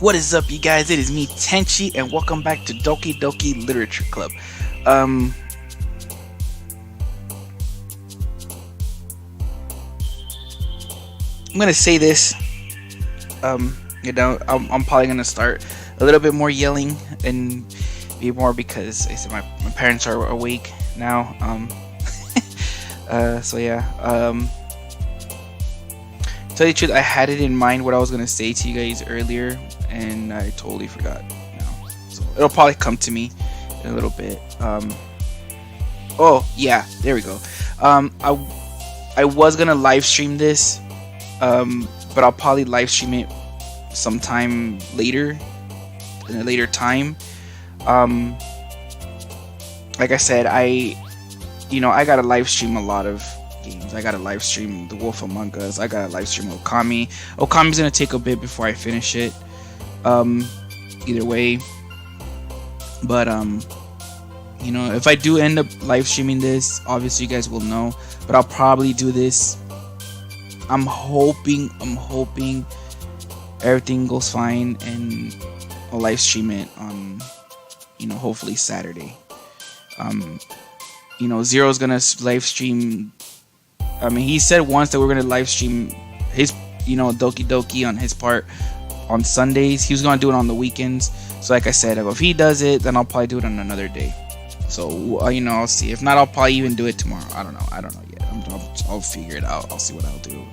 What is up, you guys? It is me, Tenshi, and welcome back to Doki Doki Literature Club. Um, I'm gonna say this. I'm probably gonna start a little bit more yelling and be more because I said my parents are awake now. So yeah. Tell you the truth, I had it in mind what I was gonna say to you guys earlier, and I totally forgot now. So it'll probably come to me in a little bit. Oh yeah, there we go. I was gonna live stream this, but I'll probably live stream it sometime later, in a later time. Um, like I said, I gotta live stream a lot of games. I gotta live stream The Wolf Among Us. I gotta live stream Okami. Okami's gonna take a bit before I finish it. Um, Either way, but if I do end up live streaming this, obviously you guys will know. But I'll probably do this. I'm hoping everything goes fine and I'll live stream it on, hopefully Saturday. Zero's gonna live stream. I mean, he said once that we're gonna live stream his, Doki Doki on his part on Sundays. He was gonna do it on the weekends. So like I said, if he does it, then I'll probably do it on another day. So I'll see. If not, I'll probably even do it tomorrow. I don't know yet. I'll figure it out. I'll see what I'll do.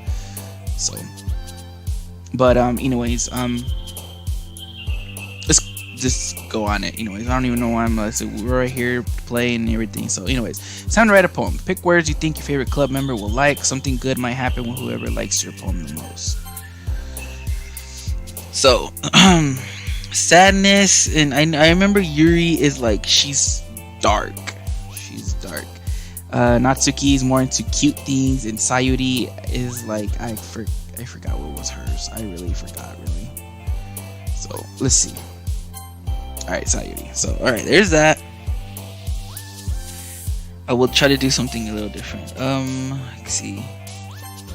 So, but anyways, let's just go on it. Anyways, I don't even know why we're right here playing and everything. So, anyways, it's time to write a poem. Pick words you think your favorite club member will like. Something good might happen with whoever likes your poem the most. So, sadness, and I remember Yuri is like she's dark. She's dark. Natsuki is more into cute things, and Sayori is like I forgot what was hers. I really forgot, really. So let's see. All right, Sayori. So all right, there's that. I will try to do something a little different. Let's see.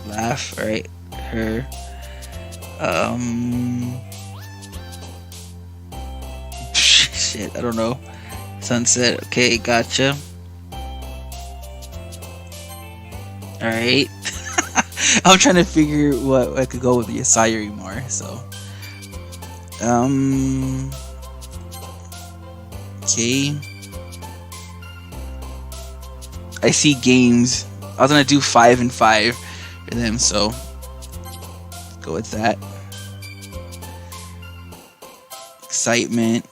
Laugh. All right, her. Shit, I don't know. Sunset. Okay, gotcha. Alright. I'm trying to figure what I could go with the Sayori more, so. Okay. I see games. I was gonna do 5 and 5 for them, so go with that. Excitement.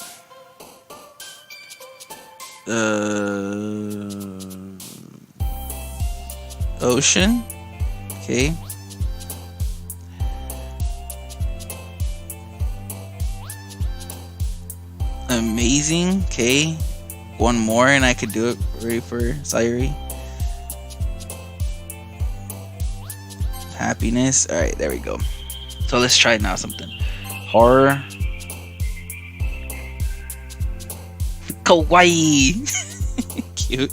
Ocean. Okay. Amazing. Okay. One more and I could do it. Ready for Sayori. Happiness. Alright, there we go. So let's try now something. Horror. Kawaii. Cute.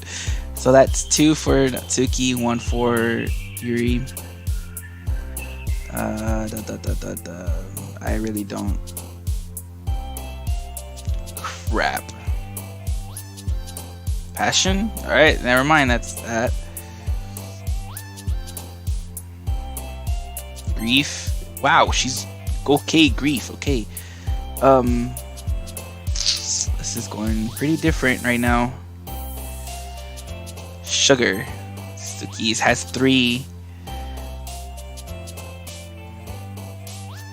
So that's 2 for Natsuki, 1 for Yuri. I really don't. Crap. Passion? Alright, never mind, that's that. Grief. Wow, she's okay, grief, okay. This is going pretty different right now. Sugar. Suki's has 3.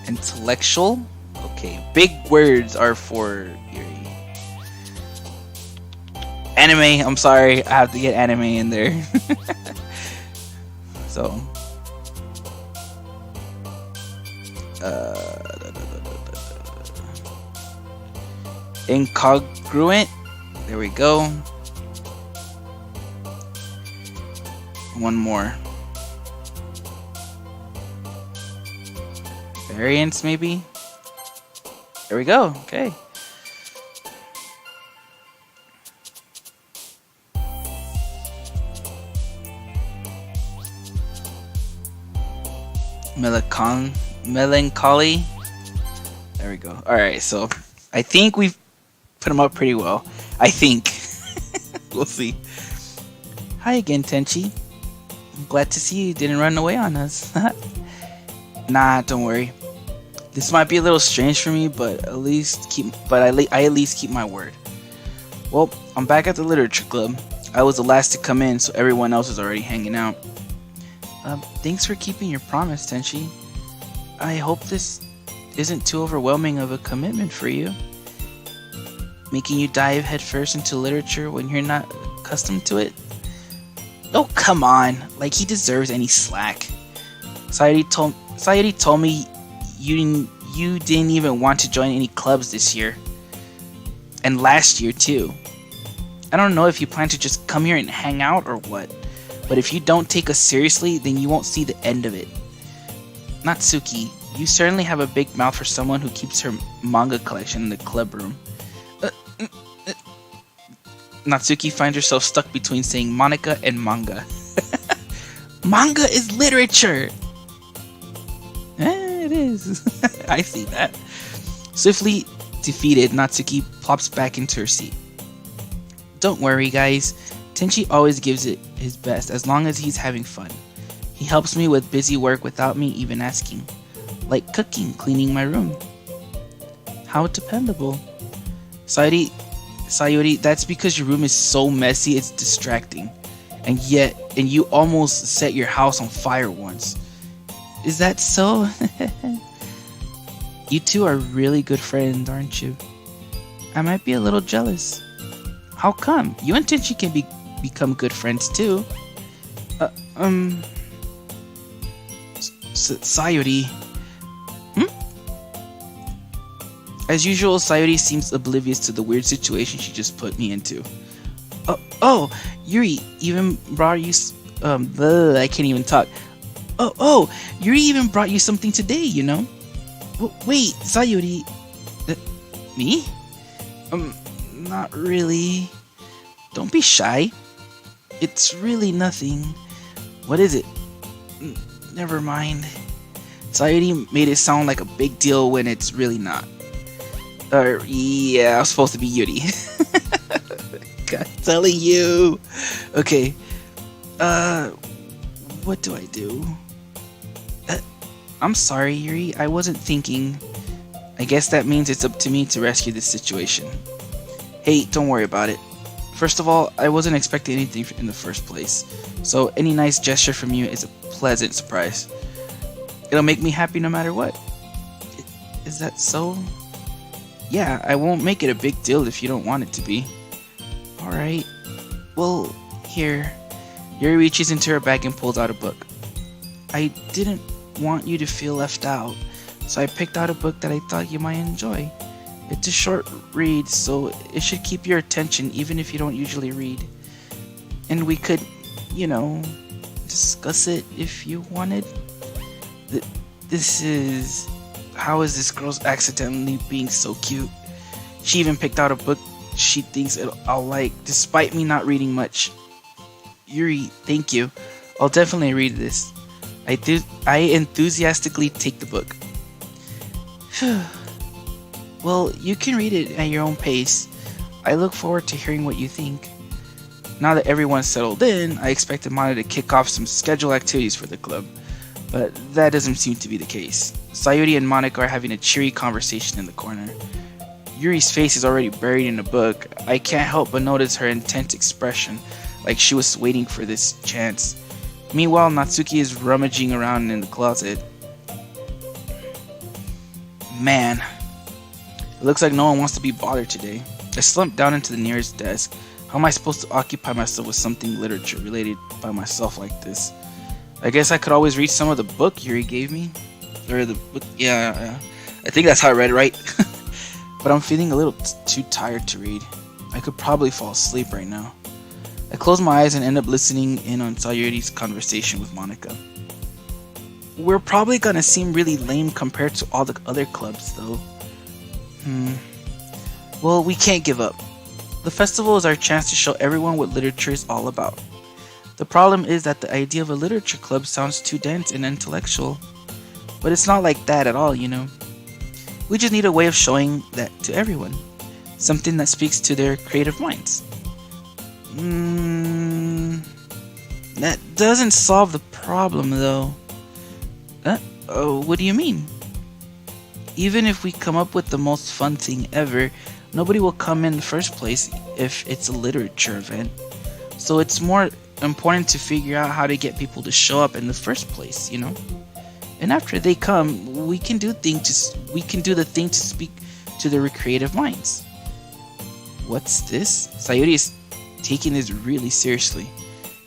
Intellectual. Okay. Big words are for Yuri. Anime. I'm sorry. I have to get anime in there. So. Incongruent. There we go. One more. Variance, maybe? There we go. Okay. Melancholy. There we go. Alright, so I think we've put him up pretty well. I think. We'll see. Hi again, Tenchi. I'm glad to see you didn't run away on us. Nah, don't worry. This might be a little strange for me, but I at least keep my word. Well, I'm back at the literature club. I was the last to come in, so everyone else is already hanging out. Thanks for keeping your promise, Tenshi. I hope this isn't too overwhelming of a commitment for you. Making you dive headfirst into literature when you're not accustomed to it? Oh, come on. Like he deserves any slack. Sayori told me you didn't even want to join any clubs this year. And last year, too. I don't know if you plan to just come here and hang out or what, but if you don't take us seriously, then you won't see the end of it. Natsuki, you certainly have a big mouth for someone who keeps her manga collection in the club room. Natsuki finds herself stuck between saying Monika and manga. Manga is literature! It is. I see that. Swiftly defeated, Natsuki plops back into her seat. Don't worry, guys. Tenshi always gives it his best as long as he's having fun. He helps me with busy work without me even asking. Like cooking, cleaning my room. How dependable. Sayori, that's because your room is so messy it's distracting. And you almost set your house on fire once. Is that so? You two are really good friends, aren't you? I might be a little jealous. How come? You and Tenshi can become good friends too. Sayori. As usual, Sayori seems oblivious to the weird situation she just put me into. Oh, Yuri even brought you. I can't even talk. Oh, Yuri even brought you something today, you know? Wait, Sayori. Me? Not really. Don't be shy. It's really nothing. What is it? Never mind. Sayori made it sound like a big deal when it's really not. Yeah, I was supposed to be Yuri. God, telling you. Okay. What do I do? I'm sorry, Yuri. I wasn't thinking. I guess that means it's up to me to rescue this situation. Hey, don't worry about it. First of all, I wasn't expecting anything in the first place, so any nice gesture from you is a pleasant surprise. It'll make me happy no matter what. Is that so? Yeah, I won't make it a big deal if you don't want it to be. Alright. Well, here. Yuri reaches into her bag and pulls out a book. I didn't want you to feel left out, so I picked out a book that I thought you might enjoy. It's a short read, so it should keep your attention even if you don't usually read. And we could, discuss it if you wanted. How is this girl's accidentally being so cute? She even picked out a book she thinks I'll like, despite me not reading much. Yuri, thank you. I'll definitely read this. I enthusiastically take the book. Well, you can read it at your own pace. I look forward to hearing what you think. Now that everyone's settled in, I expected Mana to kick off some scheduled activities for the club, but that doesn't seem to be the case. Sayori and Monika are having a cheery conversation in the corner. Yuri's face is already buried in the book. I can't help but notice her intense expression, like she was waiting for this chance. Meanwhile, Natsuki is rummaging around in the closet. Man, it looks like no one wants to be bothered today. I slumped down into the nearest desk. How am I supposed to occupy myself with something literature related by myself like this? I guess I could always read some of the book Yuri gave me. Or the book, yeah. I think that's how I read it, right? But I'm feeling a little too tired to read. I could probably fall asleep right now. I close my eyes and end up listening in on Sayori's conversation with Monika. We're probably gonna seem really lame compared to all the other clubs, though. Well, we can't give up. The festival is our chance to show everyone what literature is all about. The problem is that the idea of a literature club sounds too dense and intellectual. But it's not like that at all, you know. We just need a way of showing that to everyone. Something that speaks to their creative minds. That doesn't solve the problem, though. What do you mean? Even if we come up with the most fun thing ever, nobody will come in the first place if it's a literature event. So it's more important to figure out how to get people to show up in the first place, you know? And after they come, we can do the thing to speak to their creative minds. What's this? Sayori is taking this really seriously.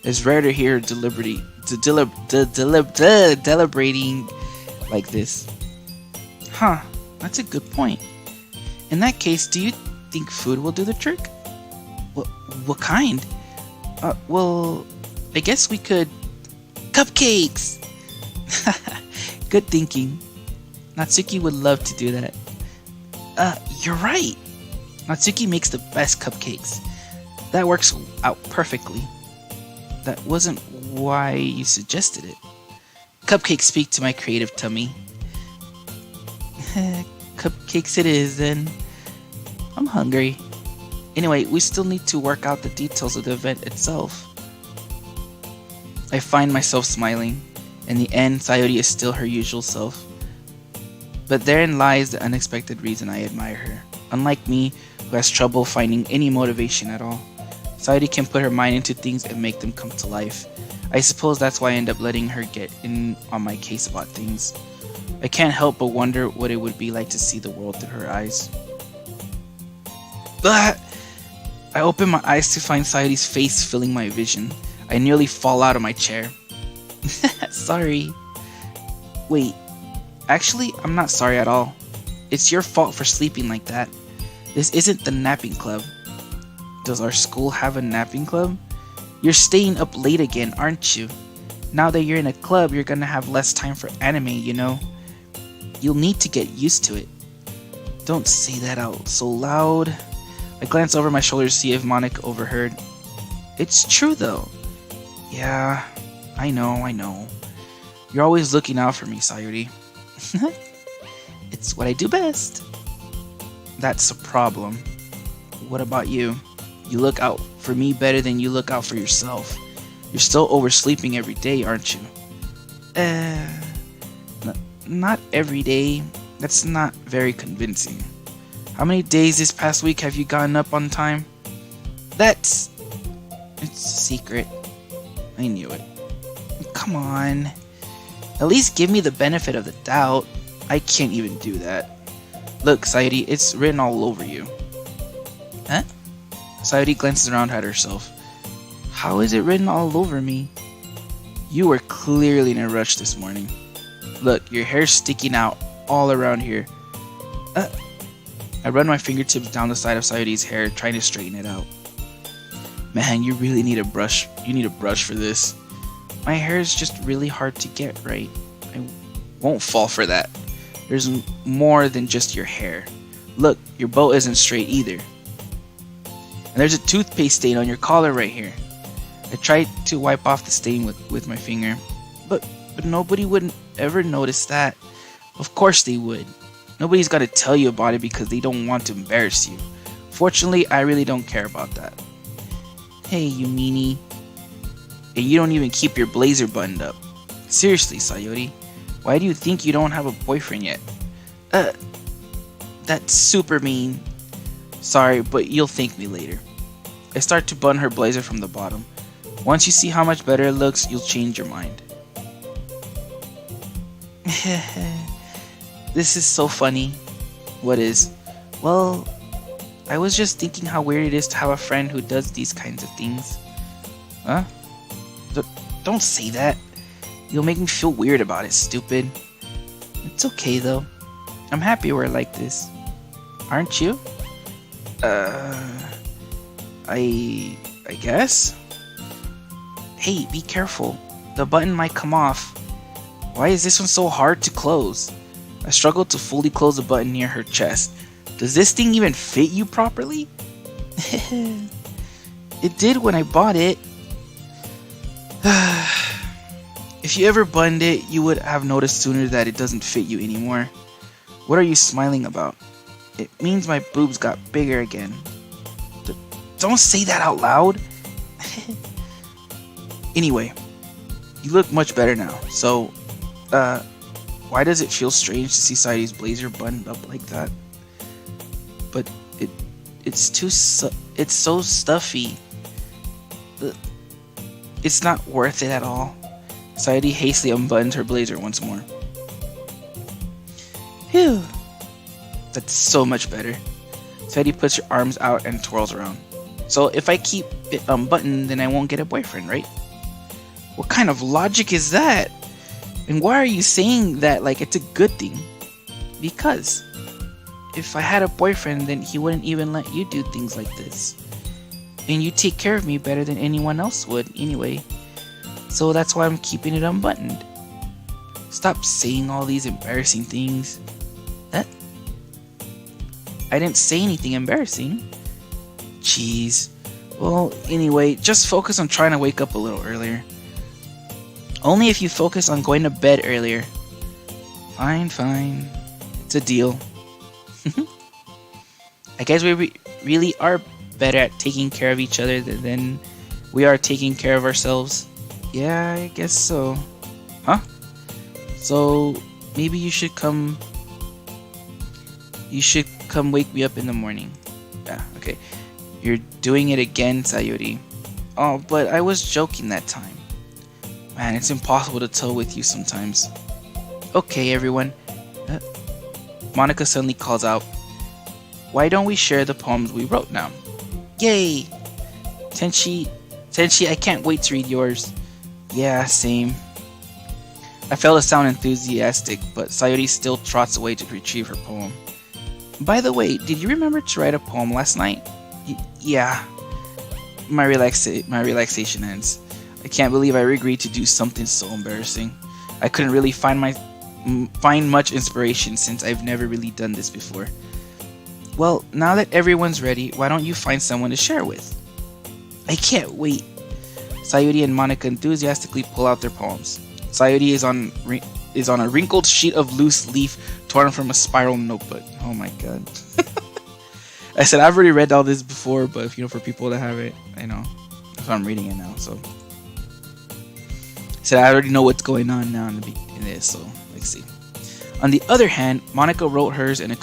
It's rare to hear deliberating like this. Huh, that's a good point. In that case, do you think food will do the trick? What kind? Well, I guess we could... Cupcakes! Good thinking. Natsuki would love to do that. You're right. Natsuki makes the best cupcakes. That works out perfectly. That wasn't why you suggested it. Cupcakes speak to my creative tummy. Cupcakes it is, then. I'm hungry. Anyway, we still need to work out the details of the event itself. I find myself smiling. In the end, Sayori is still her usual self. But therein lies the unexpected reason I admire her. Unlike me, who has trouble finding any motivation at all, Sayori can put her mind into things and make them come to life. I suppose that's why I end up letting her get in on my case about things. I can't help but wonder what it would be like to see the world through her eyes. But I open my eyes to find Sayori's face filling my vision. I nearly fall out of my chair. Sorry. Wait, actually, I'm not sorry at all. It's your fault for sleeping like that. This isn't the napping club. Does our school have a napping club? You're staying up late again, aren't you? Now that you're in a club, you're gonna have less time for anime, you know? You'll need to get used to it. Don't say that out so loud. I glance over my shoulder to see if Monica overheard. It's true though. Yeah, I know. You're always looking out for me, Sayori. It's what I do best. That's a problem. What about you? You look out for me better than you look out for yourself. You're still oversleeping every day, aren't you? Not every day. That's not very convincing. How many days this past week have you gotten up on time? It's a secret. I knew it. Come on. At least give me the benefit of the doubt. I can't even do that. Look, Sayori, it's written all over you. Huh? Sayori glances around at herself. How is it written all over me? You were clearly in a rush this morning. Look, your hair's sticking out all around here. I run my fingertips down the side of Sayori's hair, trying to straighten it out. Man, you really need a brush. You need a brush for this. My hair is just really hard to get right. I won't fall for that. There's more than just your hair. Look, your bow isn't straight either. And there's a toothpaste stain on your collar right here. I tried to wipe off the stain with my finger, but nobody would ever notice that. Of course they would. Nobody's got to tell you about it because they don't want to embarrass you. Fortunately, I really don't care about that. Hey, you meanie. And you don't even keep your blazer buttoned up. Seriously, Sayori, why do you think you don't have a boyfriend yet? That's super mean. Sorry, but you'll thank me later. I start to button her blazer from the bottom. Once you see how much better it looks, you'll change your mind. This is so funny. What is? Well, I was just thinking how weird it is to have a friend who does these kinds of things. Huh? Don't say that. You'll make me feel weird about it, stupid. It's okay though. I'm happy we're like this. Aren't you? I guess? Hey, be careful. The button might come off. Why is this one so hard to close? I struggle to fully close the button near her chest. Does this thing even fit you properly? It did when I bought it. If you ever buttoned it, you would have noticed sooner that it doesn't fit you anymore. What are you smiling about? It means my boobs got bigger again. D- don't say that out loud. Anyway, you look much better now. So, why does it feel strange to see Sayori's blazer buttoned up like that? But it it's so stuffy. Ugh. It's not worth it at all. Sayori hastily unbuttoned her blazer once more. Phew. That's so much better. Sayori puts her arms out and twirls around. So if I keep it unbuttoned, then I won't get a boyfriend, right? What kind of logic is that? And why are you saying that like it's a good thing? Because if I had a boyfriend, then he wouldn't even let you do things like this. And you take care of me better than anyone else would anyway. So that's why I'm keeping it unbuttoned. Stop saying all these embarrassing things. I didn't say anything embarrassing. Jeez. Well, anyway, just focus on trying to wake up a little earlier. Only if you focus on going to bed earlier. Fine. It's a deal. I guess we really are better at taking care of each other than we are taking care of ourselves. Yeah, I guess so. Huh? So, maybe you should come wake me up in the morning. Yeah, okay. You're doing it again, Sayori. Oh, but I was joking that time. Man, it's impossible to tell with you sometimes. Okay, everyone. Monica suddenly calls out, why don't we share the poems we wrote now? Yay! Tenshi, I can't wait to read yours. Yeah, same. I fail to sound enthusiastic, but Sayori still trots away to retrieve her poem. By the way, did you remember to write a poem last night? Yeah. My relaxation ends. I can't believe I agreed to do something so embarrassing. I couldn't really find much inspiration since I've never really done this before. Well, now that everyone's ready, why don't you find someone to share with? I can't wait. Sayori and Monica enthusiastically pull out their poems. Sayori is on a wrinkled sheet of loose leaf torn from a spiral notebook. Oh my god. I said I've already read all this before, but for people that have it, I know. So I'm reading it now, so. I said I already know what's going on now in this, so let's see. On the other hand, Monica wrote hers in a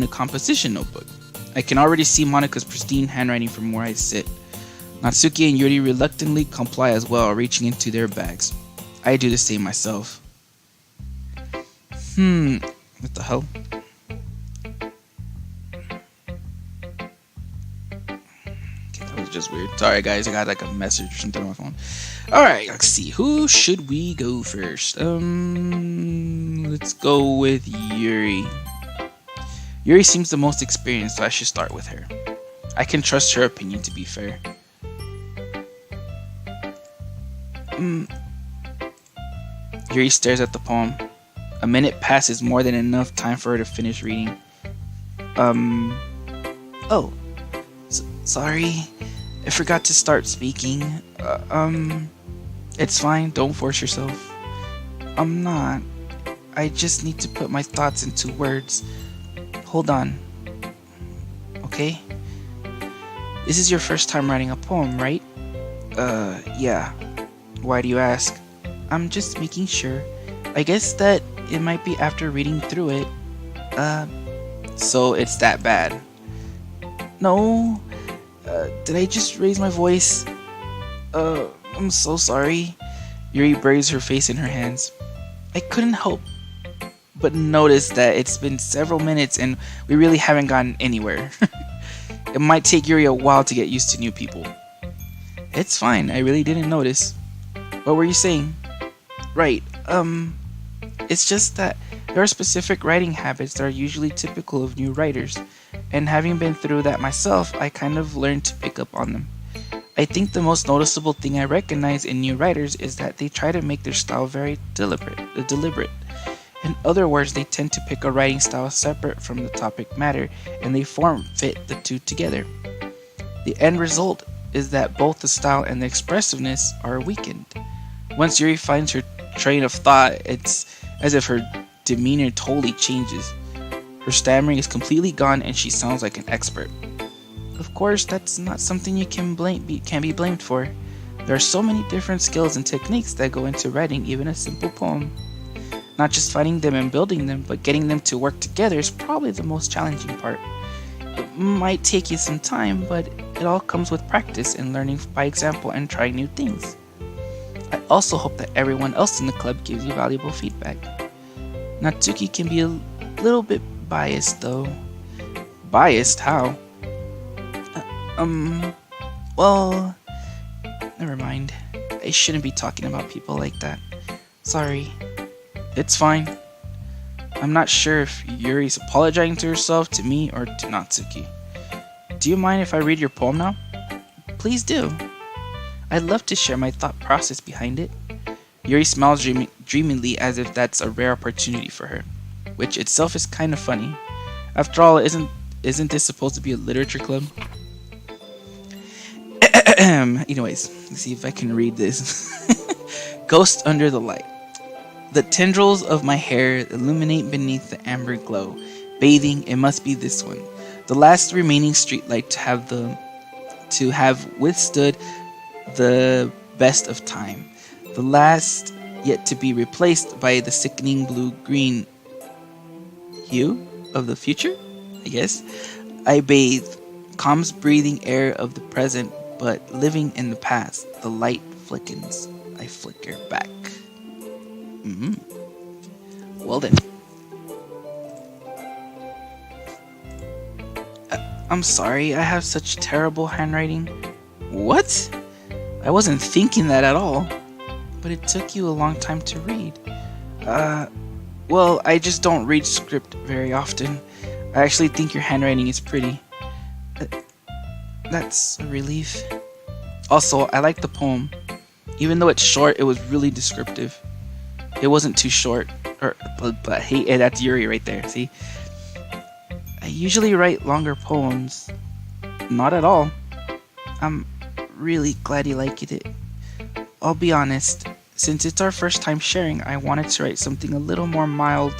composition notebook. I can already see Monica's pristine handwriting from where I sit. Natsuki and Yuri reluctantly comply as well, reaching into their bags. I do the same myself. What the hell? Okay, that was just weird. Sorry guys, I got like a message or something on my phone. Alright, let's see. Who should we go first? Let's go with Yuri. Yuri seems the most experienced, so I should start with her. I can trust her opinion, to be fair. Yuri stares at the poem. A minute passes, more than enough time for her to finish reading. Oh. Sorry. I forgot to start speaking. It's fine, don't force yourself. I'm not. I just need to put my thoughts into words. Hold on. Okay? This is your first time writing a poem, right? Yeah. Why do you ask? I'm just making sure. I guess that it might be after reading through it. So it's that bad. No. Did I just raise my voice? I'm so sorry. Yuri buries her face in her hands. I couldn't help but notice that it's been several minutes and we really haven't gotten anywhere. It might take Yuri a while to get used to new people. It's fine, I really didn't notice. What were you saying? Right, it's just that there are specific writing habits that are usually typical of new writers, and having been through that myself, I kind of learned to pick up on them. I think the most noticeable thing I recognize in new writers is that they try to make their style very deliberate. In other words, they tend to pick a writing style separate from the topic matter, and they form-fit the two together. The end result is that both the style and the expressiveness are weakened. Once Yuri finds her train of thought, it's as if her demeanor totally changes. Her stammering is completely gone and she sounds like an expert. Of course, that's not something you can be blamed for. There are so many different skills and techniques that go into writing even a simple poem. Not just finding them and building them, but getting them to work together is probably the most challenging part. It might take you some time, but it all comes with practice and learning by example and trying new things. I also hope that everyone else in the club gives you valuable feedback. Natsuki can be a little bit biased though. Biased? How? Well, never mind. I shouldn't be talking about people like that. Sorry. It's fine. I'm not sure if Yuri's apologizing to herself, to me, or to Natsuki. Do you mind if I read your poem now? Please do. I'd love to share my thought process behind it. Yuri smiles dreamily as if that's a rare opportunity for her, which itself is kind of funny. After all, isn't this supposed to be a literature club? Anyways, let's see if I can read this. Ghost under the light. The tendrils of my hair illuminate beneath the amber glow. Bathing, it must be this one. The last remaining streetlight to have withstood the best of time. The last yet to be replaced by the sickening blue-green hue of the future, I guess. I bathe, calm breathing air of the present, but living in the past. The light flickens. I flicker back. Well then. I'm sorry, I have such terrible handwriting. What? I wasn't thinking that at all. But it took you a long time to read. Well, I just don't read script very often. I actually think your handwriting is pretty. That's a relief. Also, I like the poem. Even though it's short, it was really descriptive. It wasn't too short. But hey, that's Yuri right there, see? I usually write longer poems. Not at all. I'm really glad you liked it. I'll be honest, since it's our first time sharing, I wanted to write something a little more mild.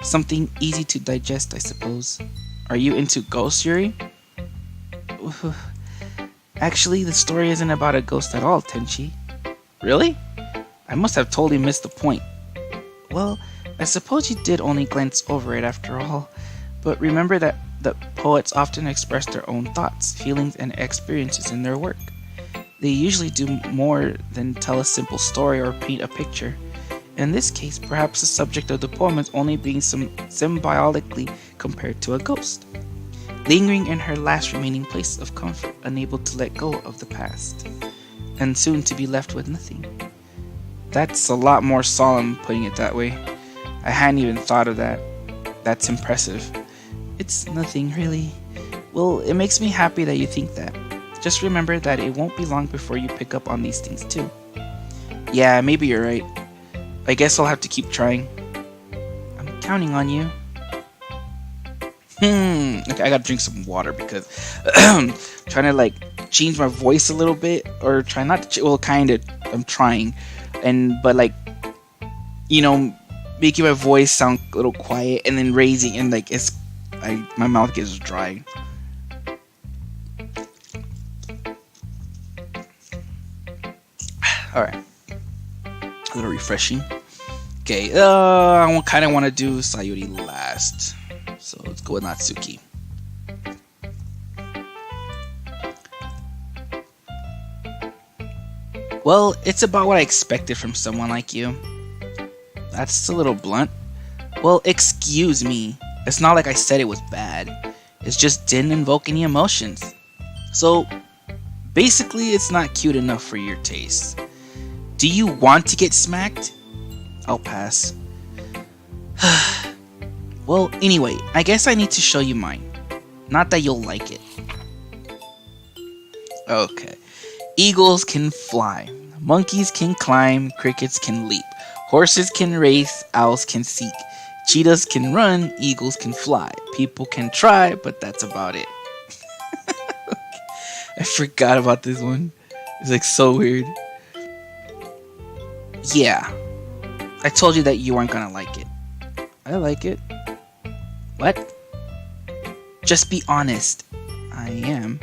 Something easy to digest, I suppose. Are you into ghosts, Yuri? Actually, the story isn't about a ghost at all, Tenshi. Really? I must have totally missed the point. Well, I suppose you did only glance over it after all. But remember that poets often express their own thoughts, feelings, and experiences in their work. They usually do more than tell a simple story or paint a picture. In this case, perhaps the subject of the poem is only being symbolically compared to a ghost, lingering in her last remaining place of comfort, unable to let go of the past, and soon to be left with nothing. That's a lot more solemn, putting it that way. I hadn't even thought of that. That's impressive. It's nothing, really. Well, it makes me happy that you think that. Just remember that it won't be long before you pick up on these things too. Yeah, maybe you're right. I guess I'll have to keep trying. I'm counting on you. Okay, I gotta drink some water because I'm trying to like change my voice a little bit, or try not to. Well, kind of. I'm trying, but like, making my voice sound a little quiet and then raising, and like my mouth gets dry. All right, a little refreshing. Okay, I kind of want to do Sayori last, so let's go with Natsuki. Well, it's about what I expected from someone like you. That's a little blunt. Well, excuse me. It's not like I said it was bad. It just didn't invoke any emotions. So, basically, it's not cute enough for your taste. Do you want to get smacked? I'll pass. Well, anyway, I guess I need to show you mine. Not that you'll like it. Okay. Eagles can fly. Monkeys can climb. Crickets can leap. Horses can race. Owls can seek. Cheetahs can run. Eagles can fly. People can try, but that's about it. I forgot about this one. It's like so weird. Yeah. I told you that you weren't gonna like it. I like it. What? Just be honest. I am.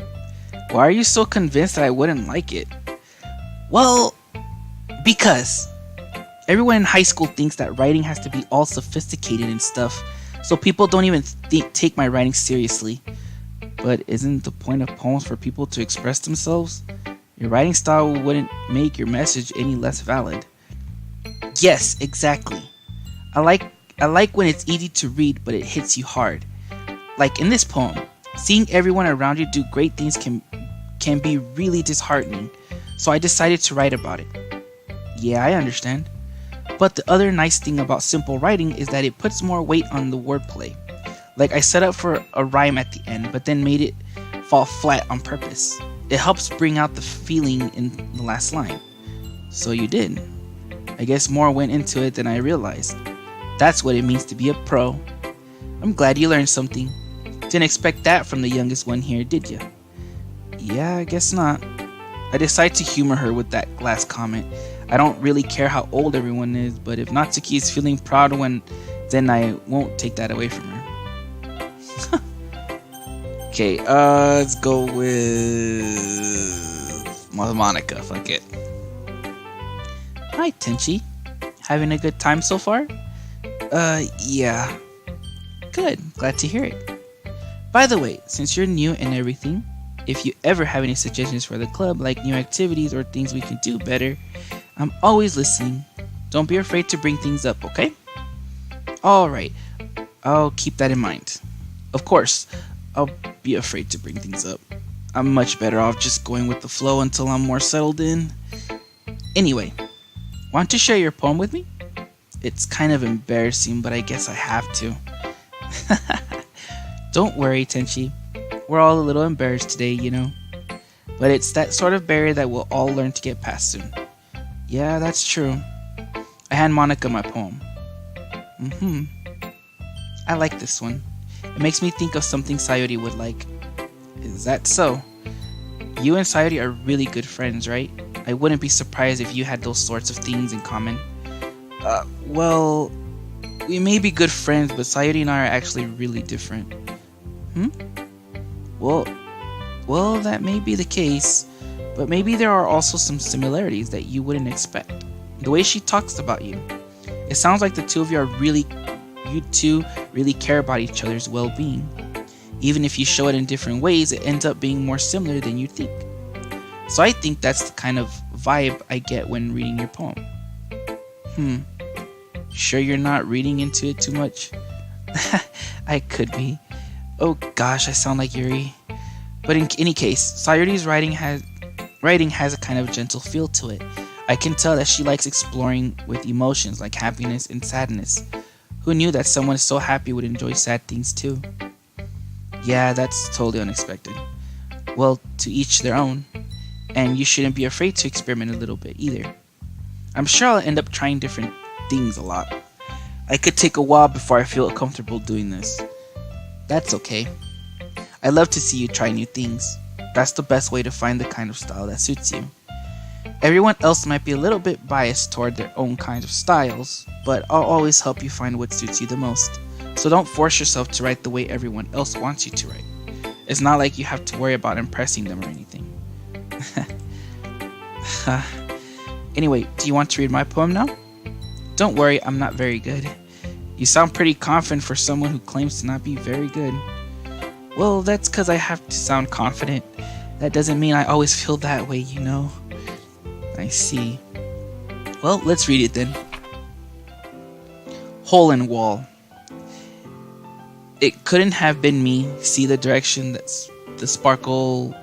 Why are you so convinced that I wouldn't like it? Well, because everyone in high school thinks that writing has to be all sophisticated and stuff, so people don't even take my writing seriously. But isn't the point of poems for people to express themselves? Your writing style wouldn't make your message any less valid. Yes, exactly. I like when it's easy to read but it hits you hard. Like in this poem, seeing everyone around you do great things can be really disheartening. So I decided to write about it. Yeah, I understand. But the other nice thing about simple writing is that it puts more weight on the wordplay. Like I set up for a rhyme at the end, but then made it fall flat on purpose. It helps bring out the feeling in the last line. So you did. I guess more went into it than I realized. That's what it means to be a pro. I'm glad you learned something. Didn't expect that from the youngest one here, did ya? Yeah, I guess not. I decided to humor her with that last comment. I don't really care how old everyone is, but if Natsuki is feeling proud then I won't take that away from her. Okay, let's go with Monica. Fuck it. Hi, Tenshi. Having a good time so far? Yeah. Good. Glad to hear it. By the way, since you're new and everything, if you ever have any suggestions for the club, like new activities or things we can do better, I'm always listening. Don't be afraid to bring things up, okay? Alright. I'll keep that in mind. Of course, I'll be afraid to bring things up. I'm much better off just going with the flow until I'm more settled in. Anyway, want to share your poem with me? It's kind of embarrassing, but I guess I have to. Don't worry, Tenshi. We're all a little embarrassed today, you know. But it's that sort of barrier that we'll all learn to get past soon. Yeah, that's true. I hand Monica my poem. I like this one. It makes me think of something Sayori would like. Is that so? You and Sayori are really good friends, right? I wouldn't be surprised if you had those sorts of things in common. Well, we may be good friends, but Sayori and I are actually really different. Well, that may be the case, but maybe there are also some similarities that you wouldn't expect. The way she talks about you. It sounds like the two of you two really care about each other's well-being. Even if you show it in different ways, it ends up being more similar than you think. So I think that's the kind of vibe I get when reading your poem. Sure you're not reading into it too much? I could be. Oh gosh, I sound like Yuri. But in any case, Sayori's writing has a kind of gentle feel to it. I can tell that she likes exploring with emotions like happiness and sadness. Who knew that someone so happy would enjoy sad things too? Yeah, that's totally unexpected. Well, to each their own. And you shouldn't be afraid to experiment a little bit either. I'm sure I'll end up trying different things a lot. I could take a while before I feel comfortable doing this. That's okay. I love to see you try new things. That's the best way to find the kind of style that suits you. Everyone else might be a little bit biased toward their own kinds of styles, but I'll always help you find what suits you the most. So don't force yourself to write the way everyone else wants you to write. It's not like you have to worry about impressing them or anything. Anyway, do you want to read my poem now? Don't worry, I'm not very good. You sound pretty confident for someone who claims to not be very good. Well, that's because I have to sound confident. That doesn't mean I always feel that way, you know. I see. Well, let's read it then. Hole in wall. It couldn't have been me. See the direction that's the sparkle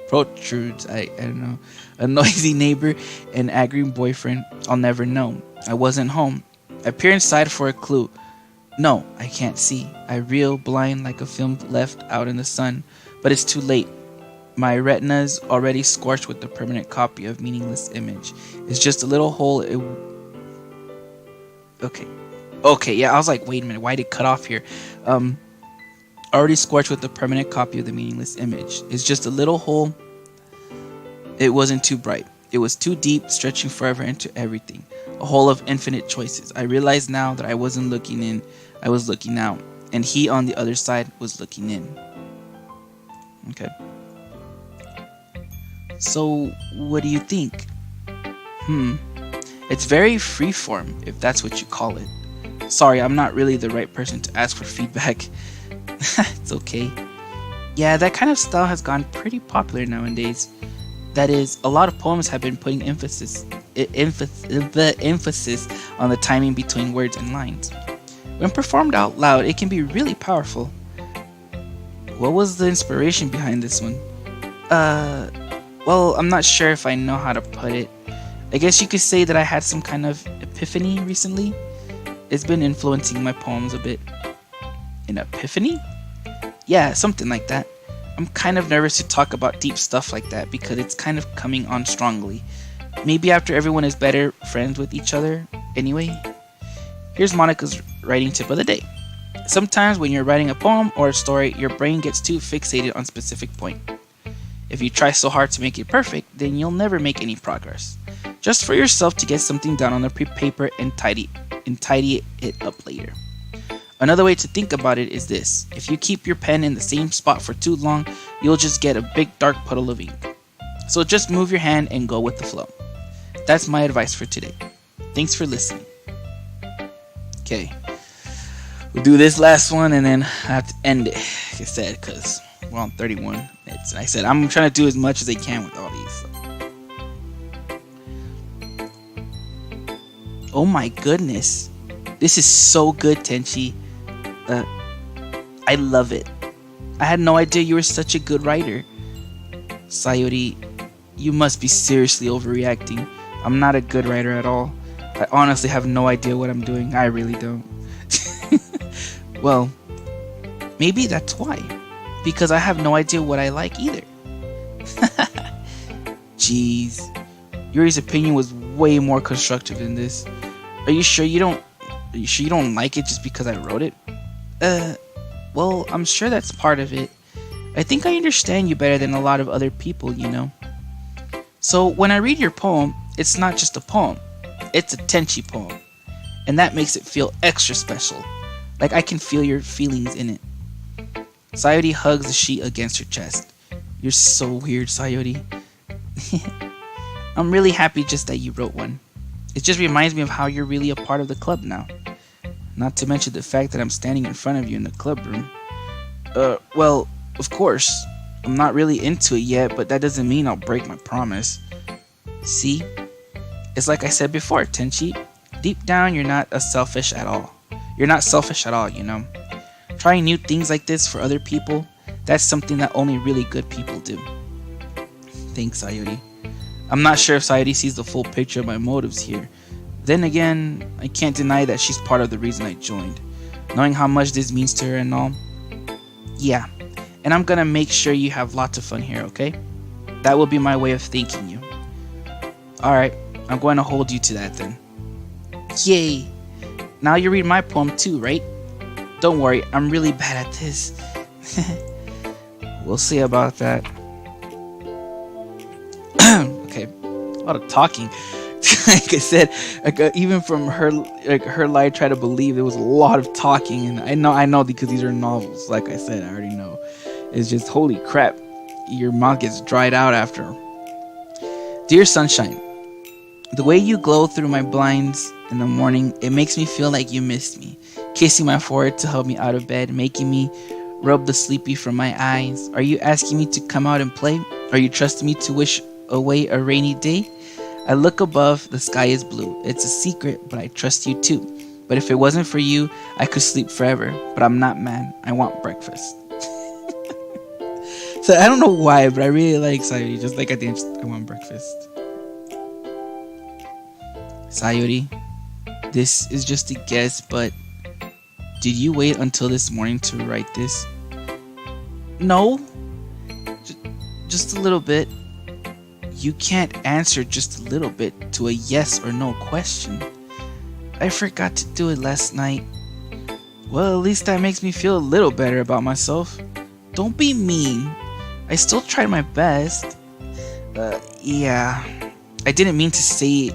protrudes. I don't know. A noisy neighbor, an angry boyfriend. I'll never know. I wasn't home. I peer inside for a clue. No, I can't see. I reel blind like a film left out in the sun, but it's too late. My retina's already scorched with the permanent copy of meaningless image. It's just a little hole. Okay, yeah, I was like, wait a minute, why did it cut off here? Already scorched with the permanent copy of the meaningless image. It's just a little hole. It wasn't too bright. It was too deep, stretching forever into everything. a hole of infinite choices. I realized now that I wasn't looking in, I was looking out, and he on the other side was looking in. Okay. So, what do you think? It's very freeform, if that's what you call it. Sorry, I'm not really the right person to ask for feedback. It's okay. Yeah, that kind of style has gone pretty popular nowadays. That is, a lot of poems have been putting the emphasis on the timing between words and lines. When performed out loud, it can be really powerful. What was the inspiration behind this one? Well, I'm not sure if I know how to put it. I guess you could say that I had some kind of epiphany recently. It's been influencing my poems a bit. An epiphany? Yeah, something like that. I'm kind of nervous to talk about deep stuff like that because it's kind of coming on strongly. Maybe after everyone is better friends with each other. Anyway, here's Monica's writing tip of the day. Sometimes when you're writing a poem or a story, your brain gets too fixated on a specific point. If you try so hard to make it perfect, then you'll never make any progress. Just for yourself to get something down on a paper and tidy it up later. Another way to think about it is this. If you keep your pen in the same spot for too long, you'll just get a big dark puddle of ink. So just move your hand and go with the flow. That's my advice for today. Thanks for listening. Okay. We'll do this last one and then I have to end it, like I said, because we're on 31 minutes. And I said I'm trying to do as much as I can with all these. Oh my goodness. This is so good, Tenshi. I love it. I had no idea you were such a good writer. Sayori, you must be seriously overreacting. I'm not a good writer at all. I honestly have no idea what I'm doing. I really don't. Well, maybe that's why. Because I have no idea what I like either. Jeez. Yuri's opinion was way more constructive than this. Are you sure you don't like it just because I wrote it? Well, I'm sure that's part of it. I think I understand you better than a lot of other people, you know. So when I read your poem, it's not just a poem. It's a Tenshi poem. And that makes it feel extra special. Like I can feel your feelings in it. Sayori hugs the sheet against her chest. You're so weird, Sayori. I'm really happy just that you wrote one. It just reminds me of how you're really a part of the club now. Not to mention the fact that I'm standing in front of you in the club room. Well, of course, I'm not really into it yet, but that doesn't mean I'll break my promise. See? It's like I said before, Tenshi. Deep down, you're not selfish at all. You're not selfish at all, you know. Trying new things like this for other people, that's something that only really good people do. Thanks, Sayori. I'm not sure if Sayori sees the full picture of my motives here. Then again, I can't deny that she's part of the reason I joined. Knowing how much this means to her and all. Yeah, and I'm gonna make sure you have lots of fun here, okay? That will be my way of thanking you. Alright, I'm going to hold you to that then. Yay! Now you read my poem too, right? Don't worry, I'm really bad at this. We'll see about that. Okay, a lot of talking. Like I said, even from her lie, I try to believe there was a lot of talking, and I know because these are novels. Like I said, I already know. It's just holy crap, your mouth gets dried out after. Dear sunshine, the way you glow through my blinds in the morning, it makes me feel like you missed me. Kissing my forehead to help me out of bed, making me rub the sleepy from my eyes. Are you asking me to come out and play? Are you trusting me to wish away a rainy day? I look above, the sky is blue. It's a secret, but I trust you too. But if it wasn't for you, I could sleep forever. But I'm not mad. I want breakfast. So I don't know why, but I really like Sayori. Just like at the end, I want breakfast. Sayori, this is just a guess, but did you wait until this morning to write this? No. Just a little bit. You can't answer just a little bit to a yes or no question. I forgot to do it last night. Well, at least that makes me feel a little better about myself. Don't be mean. I still tried my best. Yeah. I didn't mean to say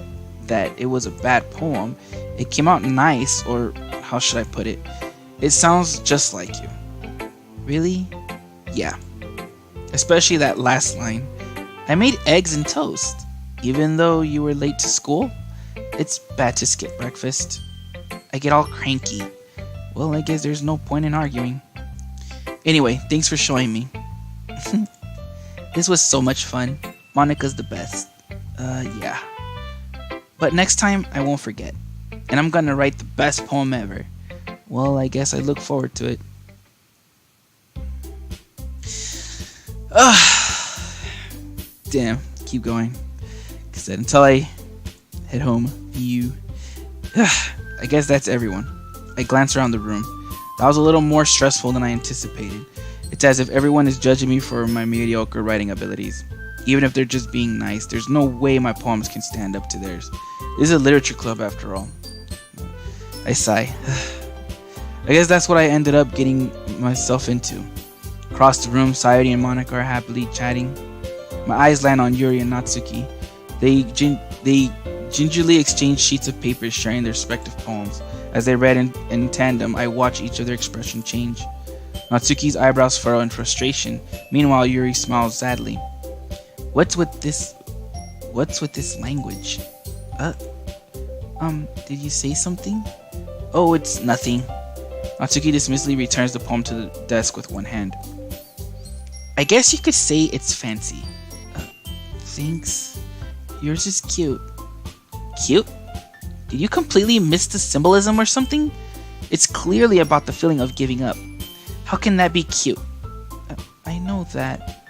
that it was a bad poem. It came out nice, or how should I put it? It sounds just like you. Really? Yeah. Especially that last line. I made eggs and toast, even though you were late to school. It's bad to skip breakfast. I get all cranky. Well, I guess there's no point in arguing. Anyway, thanks for showing me. This was so much fun. Monica's the best. Yeah. But next time, I won't forget. And I'm gonna write the best poem ever. Well, I guess I look forward to it. Damn, keep going. Cause until I head home, I guess that's everyone. I glance around the room. That was a little more stressful than I anticipated. It's as if everyone is judging me for my mediocre writing abilities. Even if they're just being nice, there's no way my poems can stand up to theirs. This is a literature club after all. I sigh. I guess that's what I ended up getting myself into. Across the room, Sayori and Monica are happily chatting. My eyes land on Yuri and Natsuki. They gingerly exchange sheets of paper, sharing their respective poems. As they read in tandem, I watch each of their expression change. Natsuki's eyebrows furrow in frustration. Meanwhile, Yuri smiles sadly. What's with this language? Did you say something? Oh, it's nothing. Natsuki dismissively returns the poem to the desk with one hand. I guess you could say it's fancy. Thanks. Yours is cute. Cute? Did you completely miss the symbolism or something? It's clearly about the feeling of giving up. How can that be cute? I know that.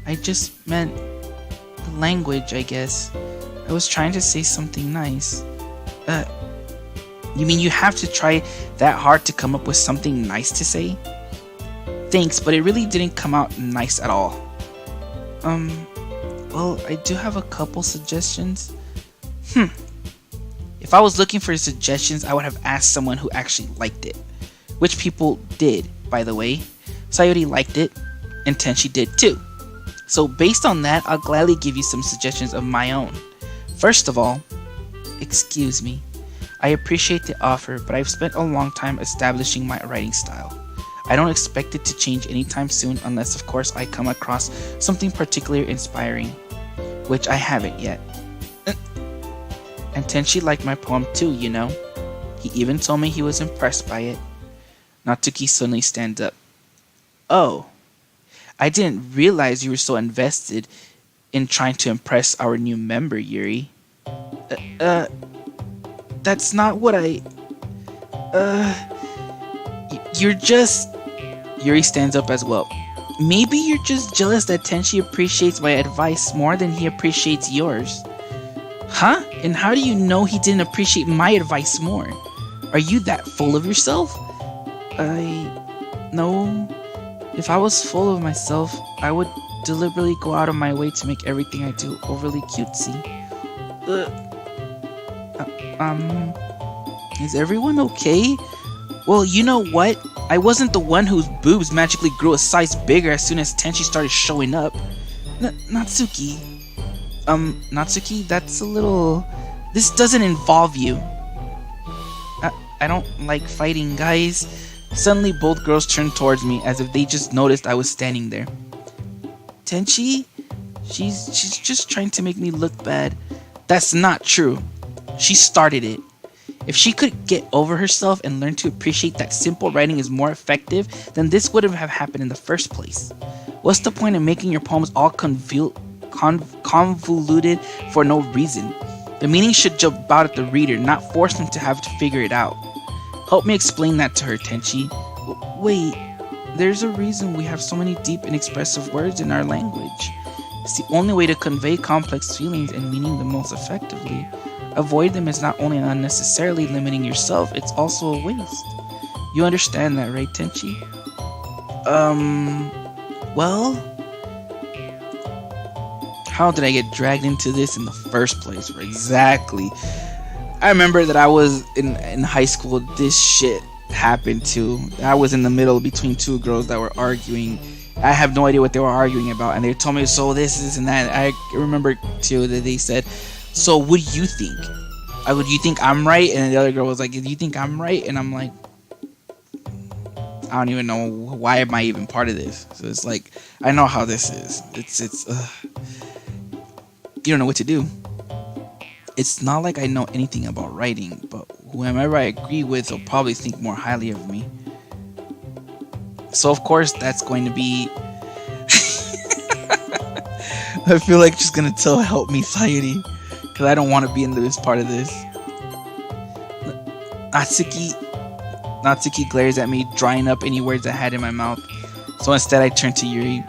I just meant the language, I guess. I was trying to say something nice. You mean you have to try that hard to come up with something nice to say? Thanks, but it really didn't come out nice at all. Well, I do have a couple suggestions. If I was looking for suggestions, I would have asked someone who actually liked it. Which people did, by the way. Sayori liked it, and Tenshi did too. So based on that, I'll gladly give you some suggestions of my own. First of all, excuse me. I appreciate the offer, but I've spent a long time establishing my writing style. I don't expect it to change anytime soon unless of course I come across something particularly inspiring, which I haven't yet. And Tenshi liked my poem too, you know. He even told me he was impressed by it. Natsuki suddenly stands up. Oh, I didn't realize you were so invested in trying to impress our new member, Yuri. That's not what you're just... Yuri stands up as well. Maybe you're just jealous that Tenshi appreciates my advice more than he appreciates yours. Huh? And how do you know he didn't appreciate my advice more? Are you that full of yourself? No. If I was full of myself, I would deliberately go out of my way to make everything I do overly cutesy. Is everyone okay? Well, you know what? I wasn't the one whose boobs magically grew a size bigger as soon as Tenshi started showing up. Natsuki. Natsuki, that's a little... This doesn't involve you. I don't like fighting, guys. Suddenly, both girls turned towards me as if they just noticed I was standing there. Tenshi? She's just trying to make me look bad. That's not true. She started it. If she could get over herself and learn to appreciate that simple writing is more effective, then this wouldn't have happened in the first place. What's the point of making your poems all convoluted for no reason? The meaning should jump out at the reader, not force them to have to figure it out. Help me explain that to her, Tenshi. Wait, there's a reason we have so many deep and expressive words in our language. It's the only way to convey complex feelings and meaning the most effectively. Avoid them is not only unnecessarily limiting yourself, it's also a waste. You understand that, right, Tenshi? Well... How did I get dragged into this in the first place? Exactly. I remember that I was in high school, this shit happened too. I was in the middle between two girls that were arguing. I have no idea what they were arguing about, and they told me, so this and that. I remember too that they said, so what do you think? I would, you think I'm right? And then the other girl was like, do you think I'm right? And I'm like, I don't even know why am I even part of this. So it's like, I know how this is. You don't know what to do. It's not like I know anything about writing, but whoever I agree with will probably think more highly of me. So of course that's going to be. I feel like she's gonna tell help me Sayori, because I don't want to be in this part of this. Natsuki glares at me, drying up any words I had in my mouth. So instead I turn to Yuri.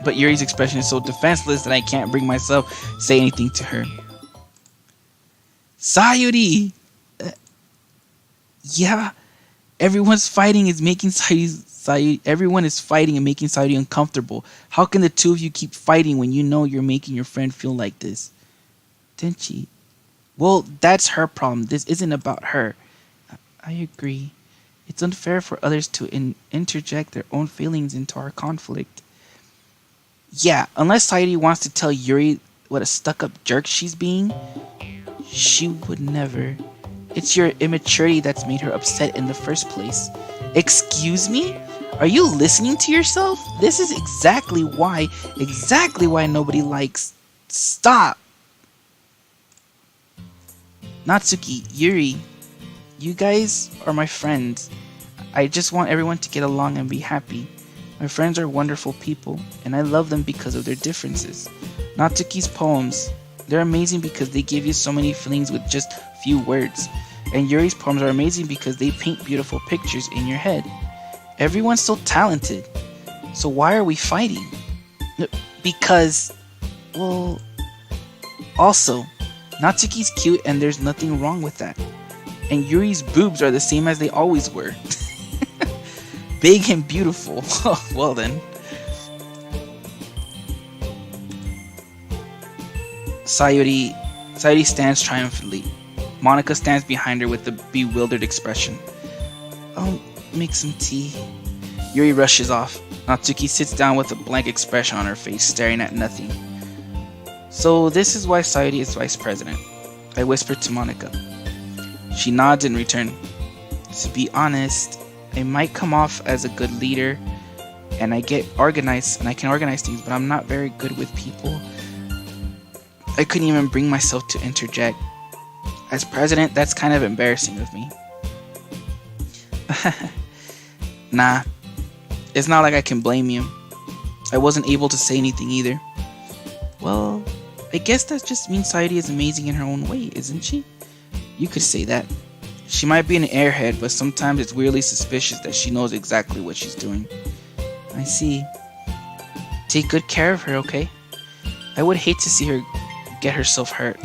But Yuri's expression is so defenseless that I can't bring myself to say anything to her. Sayori! Yeah, everyone's fighting is making everyone is fighting and making Sayori uncomfortable. How can the two of you keep fighting when you know you're making your friend feel like this? Tenshi. Well, that's her problem. This isn't about her. I agree. It's unfair for others to interject their own feelings into our conflict. Yeah, unless Sayori wants to tell Yuri what a stuck-up jerk she's being, she would never. It's your immaturity that's made her upset in the first place. Excuse me? Are you listening to yourself? This is exactly why nobody likes. Stop! Natsuki, Yuri, you guys are my friends. I just want everyone to get along and be happy. My friends are wonderful people, and I love them because of their differences. Natsuki's poems, they're amazing because they give you so many feelings with just few words. And Yuri's poems are amazing because they paint beautiful pictures in your head. Everyone's so talented. So why are we fighting? Because, well, also, Natsuki's cute and there's nothing wrong with that. And Yuri's boobs are the same as they always were. Big and beautiful. Well then. Sayori stands triumphantly. Monica stands behind her with a bewildered expression. I'll make some tea. Yuri rushes off. Natsuki sits down with a blank expression on her face, staring at nothing. So this is why Sayori is vice president, I whispered to Monica. She nods in return. To be honest, I might come off as a good leader, and I can organize things, but I'm not very good with people. I couldn't even bring myself to interject. As president, that's kind of embarrassing of me. Nah, it's not like I can blame you. I wasn't able to say anything either. Well, I guess that just means Sayori is amazing in her own way, isn't she? You could say that. She might be an airhead, but sometimes it's weirdly suspicious that she knows exactly what she's doing. I see. Take good care of her, okay? I would hate to see her get herself hurt.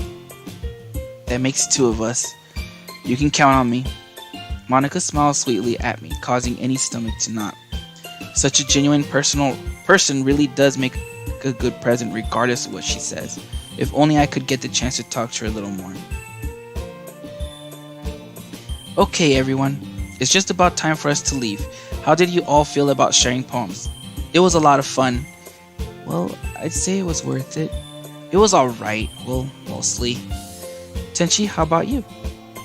That makes two of us. You can count on me. Monica smiles sweetly at me, causing any stomach to knot. Such a genuine person really does make a good present regardless of what she says. If only I could get the chance to talk to her a little more. Okay, everyone. It's just about time for us to leave. How did you all feel about sharing poems? It was a lot of fun. Well, I'd say it was worth it. It was alright. Well, mostly. Tenshi, how about you?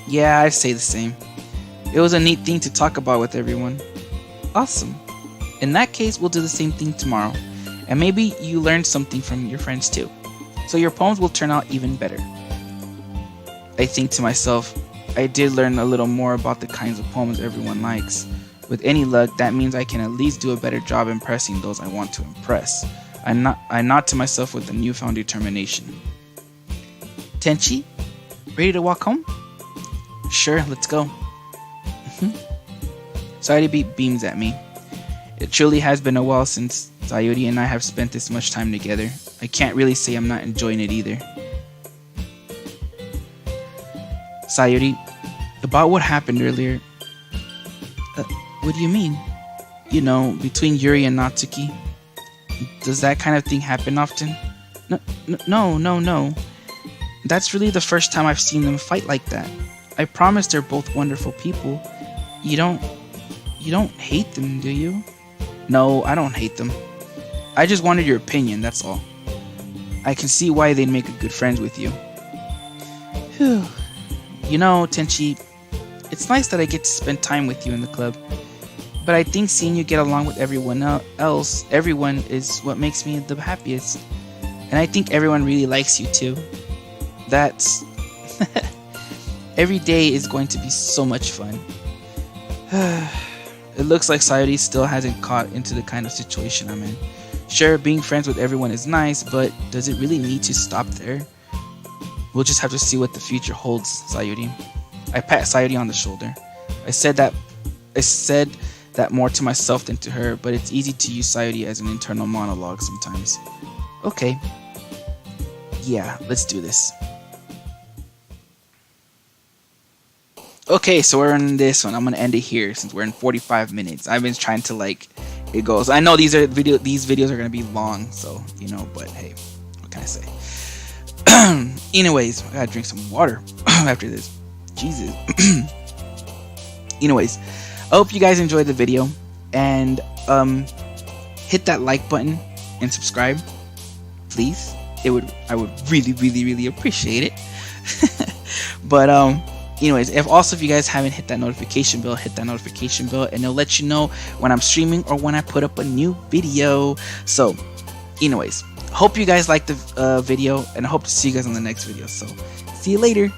Yeah, I'd say the same. It was a neat thing to talk about with everyone. Awesome. In that case, we'll do the same thing tomorrow. And maybe you learned something from your friends too. So your poems will turn out even better. I think to myself, I did learn a little more about the kinds of poems everyone likes. With any luck, that means I can at least do a better job impressing those I want to impress. I nod to myself with a newfound determination. Tenshi, ready to walk home? Sure, let's go. Sayori beams at me. It truly has been a while since Sayori and I have spent this much time together. I can't really say I'm not enjoying it either. Sayori, about what happened earlier. What do you mean? You know, between Yuri and Natsuki. Does that kind of thing happen often? No. That's really the first time I've seen them fight like that. I promise they're both wonderful people. You don't hate them, do you? No, I don't hate them. I just wanted your opinion, that's all. I can see why they'd make a good friends with you. Whew. You know, Tenshi, it's nice that I get to spend time with you in the club, but I think seeing you get along with everyone else, everyone is what makes me the happiest. And I think everyone really likes you too. That's... Every day is going to be so much fun. It looks like Sayori still hasn't caught into the kind of situation I'm in. Sure, being friends with everyone is nice, but does it really need to stop there? We'll just have to see what the future holds, Sayori. I pat Sayori on the shoulder. I said that more to myself than to her, but it's easy to use Sayori as an internal monologue sometimes. Okay. Yeah, let's do this. Okay, so we're in this one. I'm gonna end it here since we're in 45 minutes. I've been trying to it goes. I know these videos are gonna be long, so you know, but hey, what can I say? Anyways, I gotta drink some water after this. Jesus. Anyways, I hope you guys enjoyed the video, and hit that like button and subscribe, please. I would really appreciate it. But anyways, if you guys haven't hit that notification bell, hit that notification bell, and it'll let you know when I'm streaming or when I put up a new video. So anyways, hope you guys liked the video, and I hope to see you guys on the next video. So see you later.